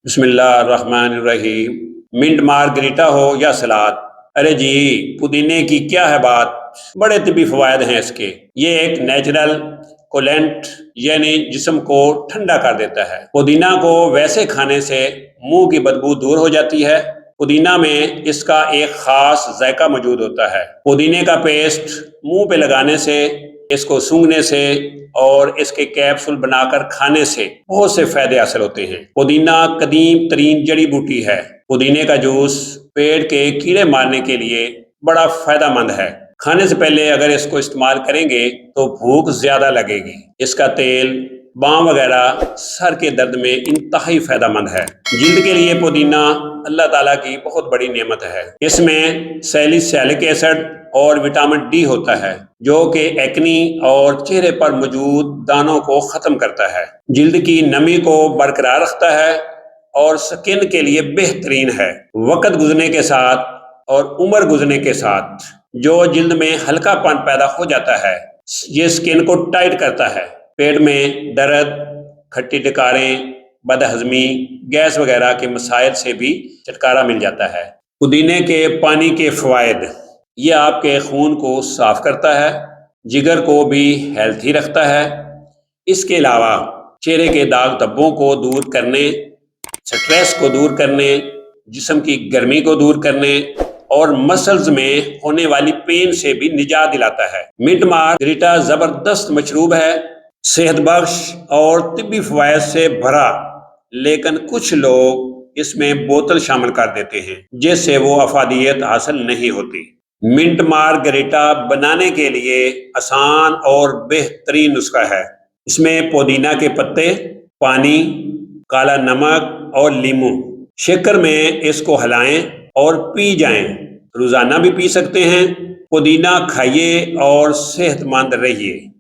بسم اللہ الرحمن الرحیم۔ منٹ مارگریٹا ہو یا سلاد، ارے جی پودینے کی کیا ہے بات، بڑے طبی فوائد ہیں اس کے۔ یہ ایک نیچرل کولنٹ یعنی جسم کو ٹھنڈا کر دیتا ہے۔ پودینہ کو ویسے کھانے سے منہ کی بدبو دور ہو جاتی ہے۔ پودینہ میں اس کا ایک خاص ذائقہ موجود ہوتا ہے۔ پودینے کا پیسٹ منہ پہ لگانے سے، اس کو سونگھنے سے اور اس کے کیپسول بنا کر کھانے سے بہت سے فائدے حاصل ہوتے ہیں۔ پودینہ قدیم ترین جڑی بوٹی ہے۔ پودینے کا جوس پیٹ کے کیڑے مارنے کے لیے بڑا فائدہ مند ہے۔ کھانے سے پہلے اگر اس کو استعمال کریں گے تو بھوک زیادہ لگے گی۔ اس کا تیل بام وغیرہ سر کے درد میں انتہائی فائدہ مند ہے۔ جلد کے لیے پودینہ اللہ تعالیٰ کی بہت بڑی نعمت ہے۔ اس میں سیلیسیلک ایسڈ اور وٹامن ڈی ہوتا ہے جو کہ ایکنی اور چہرے پر موجود دانوں کو ختم کرتا ہے۔ جلد کی نمی کو برقرار رکھتا ہے اور سکن کے لیے بہترین ہے۔ وقت گزرنے کے ساتھ اور عمر گزرنے کے ساتھ جو جلد میں ہلکا پن پیدا ہو جاتا ہے، یہ سکن کو ٹائٹ کرتا ہے۔ پیٹ میں درد، کھٹی ڈکاریں، بد ہضمی، گیس وغیرہ کے مسائل سے بھی چھٹکارا مل جاتا ہے۔ پودینے کے پانی کے فوائد، یہ آپ کے خون کو صاف کرتا ہے، جگر کو بھی ہیلتھی رکھتا ہے۔ اس کے علاوہ چہرے کے داغ دھبوں کو دور کرنے، سٹریس کو دور کرنے، جسم کی گرمی کو دور کرنے اور مسلز میں ہونے والی پین سے بھی نجات دلاتا ہے۔ منٹ مارگریٹا زبردست مشروب ہے، صحت بخش اور طبی فوائد سے بھرا، لیکن کچھ لوگ اس میں بوتل شامل کر دیتے ہیں جس سے وہ افادیت حاصل نہیں ہوتی۔ منٹ مارگریٹا بنانے کے لیے آسان اور بہترین نسخہ ہے۔ اس میں پودینہ کے پتے، پانی، کالا نمک اور لیموں، شکر میں اس کو ہلائیں اور پی جائیں۔ روزانہ بھی پی سکتے ہیں۔ پودینہ کھائیے اور صحت مند رہیے۔